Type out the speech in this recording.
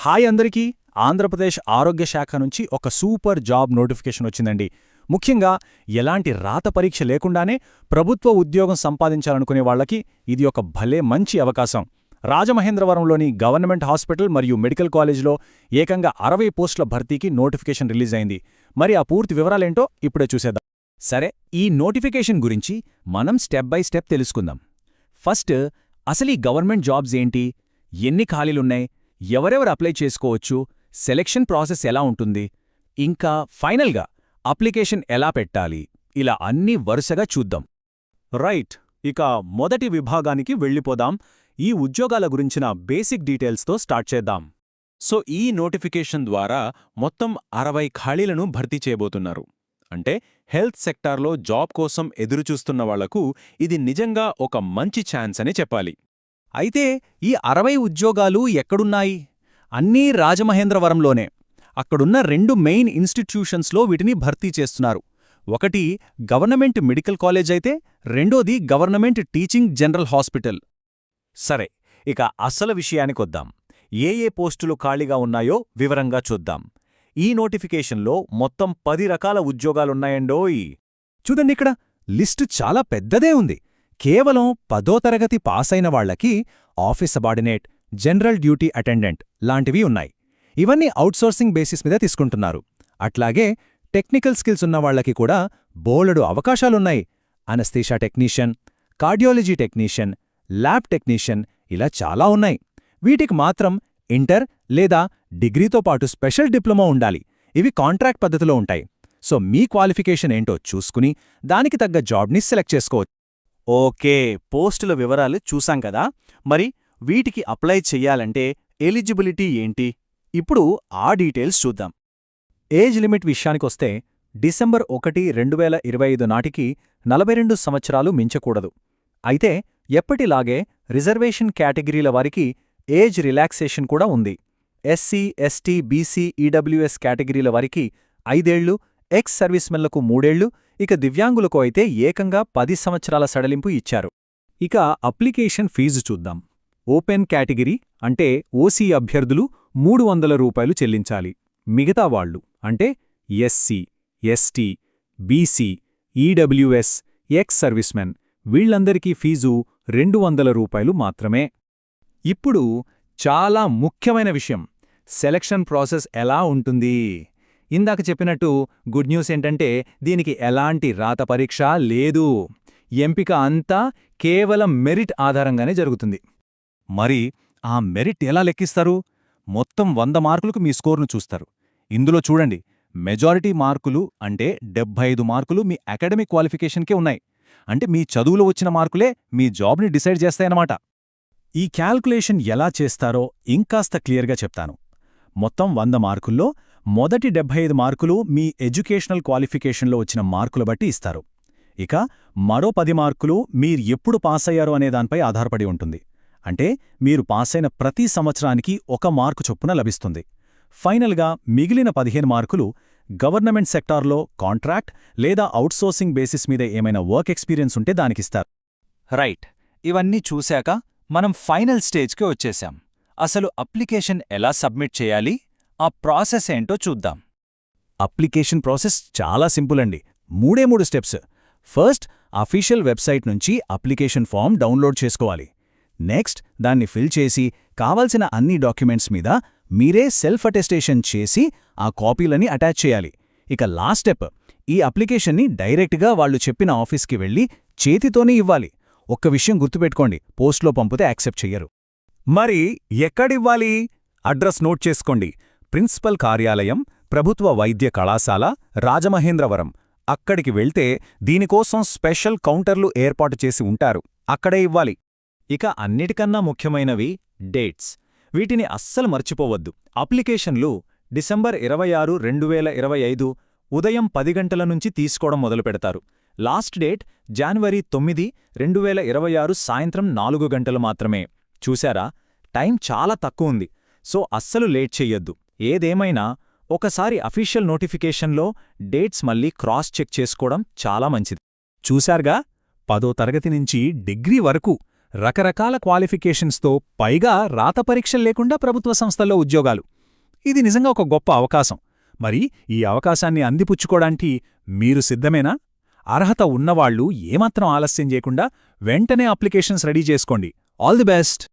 Hi అందరికీ. ఆంధ్రప్రదేశ్ ఆరోగ్య శాఖ నుంచి ఒక సూపర్ జాబ్ నోటిఫికేషన్ వచ్చిందండి. ముఖ్యంగా ఎలాంటి రాత పరీక్ష లేకుండానే ప్రభుత్వ ఉద్యోగం సంపాదించాలనుకునే వాళ్లకి ఇది ఒక భలే మంచి అవకాశం. రాజమహేంద్రవరంలోని గవర్నమెంట్ హాస్పిటల్ మరియు మెడికల్ కాలేజ్లో ఏకంగా 60 పోస్టుల భర్తీకి నోటిఫికేషన్ రిలీజ్ అయింది. మరి ఆ పూర్తి వివరాలేంటో ఇప్పుడే చూసేద్దాం. సరే, ఈ నోటిఫికేషన్ గురించి మనం స్టెప్ బై స్టెప్ తెలుసుకుందాం. ఫస్ట్, అసలు ఈ గవర్నమెంట్ జాబ్స్ ఏంటి, ఎన్ని ఖాళీలున్నాయి, ఎవరెవరు అప్లై చేసుకోవచ్చు, సెలెక్షన్ ప్రాసెస్ ఎలా ఉంటుంది, ఇంకా ఫైనల్గా అప్లికేషన్ ఎలా పెట్టాలి, ఇలా అన్నీ వరుసగా చూద్దాం. రైట్, ఇక మొదటి విభాగానికి వెళ్ళిపోదాం. ఈ ఉద్యోగాల గురించిన బేసిక్ డీటెయిల్స్తో స్టార్ట్ చేద్దాం. సో ఈ నోటిఫికేషన్ ద్వారా మొత్తం 60 ఖాళీలను భర్తీ చేయబోతున్నారు. అంటే హెల్త్ సెక్టార్లో జాబ్ కోసం ఎదురుచూస్తున్న వాళ్లకు ఇది నిజంగా ఒక మంచి ఛాన్స్ అని చెప్పాలి. అయితే ఈ 60 ఉద్యోగాలు ఎక్కడున్నాయి? అన్నీ రాజమహేంద్రవరంలోనే. అక్కడున్న 2 మెయిన్ ఇన్స్టిట్యూషన్స్లో వీటిని భర్తీ చేస్తున్నారు. ఒకటి గవర్నమెంట్ మెడికల్ కాలేజ్ అయితే రెండోది గవర్నమెంట్ టీచింగ్ జనరల్ హాస్పిటల్. సరే, ఇక అసలు విషయానికొద్దాం. ఏ పోస్టులు ఖాళీగా ఉన్నాయో వివరంగా చూద్దాం. ఈ నోటిఫికేషన్లో మొత్తం 10 రకాల ఉద్యోగాలున్నాయండోయ్. చూడండిక్కడ లిస్టు చాలా పెద్దదే ఉంది. కేవలం 10వ తరగతి పాసైన వాళ్లకి office subordinate, general duty attendant లాంటివి ఉన్నాయి. ఇవన్నీ అవుట్సోర్సింగ్ బేసిస్ మీద తీసుకుంటున్నారు. అట్లాగే టెక్నికల్ స్కిల్స్ ఉన్నవాళ్లకి కూడా బోలెడు అవకాశాలున్నాయి. Anaesthesia technician, cardiology technician, lab technician, ఇలా చాలా ఉన్నాయి. వీటికి మాత్రం ఇంటర్ లేదా డిగ్రీతో పాటు స్పెషల్ డిప్లొమా ఉండాలి. ఇవి కాంట్రాక్ట్ పద్ధతిలో ఉంటాయి. సో మీ క్వాలిఫికేషన్ ఏంటో చూసుకుని దానికి తగ్గ జాబ్ని సెలెక్ట్ చేసుకోవచ్చు. ఓకే, పోస్టుల వివరాలు చూసాం కదా. మరి వీటికి అప్లై చెయ్యాలంటే ఎలిజిబిలిటీ ఏంటి? ఇప్పుడు ఆ డీటెయిల్స్ చూద్దాం. ఏజ్ లిమిట్ విషయానికొస్తే డిసెంబర్ 1, 2025 నాటికి 42 సంవత్సరాలు మించకూడదు. అయితే ఎప్పటిలాగే రిజర్వేషన్ కేటగిరీల వారికి ఏజ్ రిలాక్సేషన్ కూడా ఉంది. ఎస్సీ, ఎస్టీ, బీసీ, ఈడబ్ల్యూఎస్ కేటగిరీల వారికి 5 ఏళ్లు, ఎక్స్ సర్వీస్మెన్లకు 3 ఏళ్లు, ఇక దివ్యాంగులకు అయితే ఏకంగా 10 సంవత్సరాల సడలింపు ఇచ్చారు. ఇక అప్లికేషన్ ఫీజు చూద్దాం. ఓపెన్ కేటగిరీ అంటే ఓసీ అభ్యర్థులు 300 రూపాయలు చెల్లించాలి. మిగతా వాళ్లు అంటే SC, ST, BC, EWS, ex servicemen వీళ్లందరికీ ఫీజు 200 రూపాయలు మాత్రమే. ఇప్పుడు చాలా ముఖ్యమైన విషయం, సెలక్షన్ ప్రాసెస్ ఎలా ఉంటుంది? ఇందాక చెప్పినట్టు గుడ్ న్యూస్ ఏంటంటే దీనికి ఎలాంటి రాత పరీక్ష లేదు. ఎంపిక అంతా కేవలం మెరిట్ ఆధారంగానే జరుగుతుంది. మరి ఆ మెరిట్ ఎలా లెక్కిస్తారు? మొత్తం 100 మార్కులకు మీ స్కోర్ను చూస్తారు. ఇందులో చూడండి, మెజారిటీ మార్కులు అంటే 75 మార్కులు మీ అకాడమిక్ క్వాలిఫికేషన్కే ఉన్నాయి. అంటే మీ చదువులో వచ్చిన మార్కులే మీ జాబ్ని డిసైడ్ చేస్తాయన్నమాట. ఈ క్యాల్కులేషన్ ఎలా చేస్తారో ఇంకాస్త క్లియర్గా చెప్తాను. మొత్తం 100 మార్కుల్లో మొదటి 75 మార్కులు మీ ఎడ్యుకేషనల్ క్వాలిఫికేషన్లో వచ్చిన మార్కులు బట్టి ఇస్తారు. ఇక మరో 10 మార్కులు మీరు ఎప్పుడు పాసయ్యారో అనే దానిపై ఆధారపడి ఉంటుంది. అంటే మీరు పాసైన ప్రతి సంవత్సరానికి 1 మార్కు చొప్పున లభిస్తుంది. ఫైనల్గా మిగిలిన 15 మార్కులు గవర్నమెంట్ సెక్టార్లో కాంట్రాక్ట్ లేదా అవుట్సోర్సింగ్ బేసిస్ మీద ఏమైనా వర్క్ ఎక్స్పీరియన్స్ ఉంటే దానికిస్తారు. రైట్, ఇవన్నీ చూశాక మనం ఫైనల్ స్టేజ్కి వచ్చేశాం. అసలు అప్లికేషన్ ఎలా సబ్మిట్ చేయాలి, ఆ ప్రాసెస్ ఏంటో చూద్దాం. అప్లికేషన్ ప్రాసెస్ చాలా సింపుల్ అండి. 3 స్టెప్స్. ఫస్ట్, అఫీషియల్ వెబ్సైట్ నుంచి అప్లికేషన్ ఫామ్ డౌన్లోడ్ చేసుకోవాలి. నెక్స్ట్, దాన్ని ఫిల్ చేసి కావాల్సిన అన్ని డాక్యుమెంట్స్ మీద మీరే సెల్ఫ్ అటెస్టేషన్ చేసి ఆ కాపీలని అటాచ్ చేయాలి. ఇక లాస్ట్ స్టెప్, ఈ అప్లికేషన్ని డైరెక్ట్గా వాళ్లు చెప్పిన ఆఫీస్కి వెళ్ళి చేతితోనే ఇవ్వాలి. ఒక్క విషయం గుర్తుపెట్టుకోండి, పోస్ట్లో పంపితే యాక్సెప్ట్ చెయ్యరు. మరి ఎక్కడివ్వాలి? అడ్రస్ నోట్ చేసుకోండి. ప్రిన్సిపల్ కార్యాలయం, ప్రభుత్వ వైద్య కళాశాల, రాజమహేంద్రవరం. అక్కడికి వెళ్తే దీనికోసం స్పెషల్ కౌంటర్లు ఏర్పాటు చేసి ఉంటారు, అక్కడే ఇవ్వాలి. ఇక అన్నిటికన్నా ముఖ్యమైనవి డేట్స్. వీటిని అస్సలు మర్చిపోవద్దు. అప్లికేషన్లు డిసెంబర్ 26, 2025 ఉదయం 10 గంటల నుంచి తీసుకోవడం మొదలుపెడతారు. లాస్ట్ డేట్ జనవరి 9, 2026 సాయంత్రం 4 గంటలు మాత్రమే. చూశారా, టైం చాలా తక్కువ ఉంది. సో అస్సలు లేట్ చెయ్యొద్దు. ఏదేమైనా ఒకసారి అఫీషియల్ నోటిఫికేషన్లో డేట్స్ మళ్ళీ క్రాస్ చెక్ చేసుకోవడం చాలా మంచిది. చూశారుగా, 10వ తరగతి నుంచి డిగ్రీ వరకు రకరకాల క్వాలిఫికేషన్స్తో పైగా రాత పరీక్షలు లేకుండా ప్రభుత్వ సంస్థల్లో ఉద్యోగాలు. ఇది నిజంగా ఒక గొప్ప అవకాశం. మరి ఈ అవకాశాన్ని అందిపుచ్చుకోడానికి మీరు సిద్ధమేనా? అర్హత ఉన్నవాళ్లు ఏమాత్రం ఆలస్యం చేయకుండా వెంటనే అప్లికేషన్స్ రెడీ చేసుకోండి. All the best.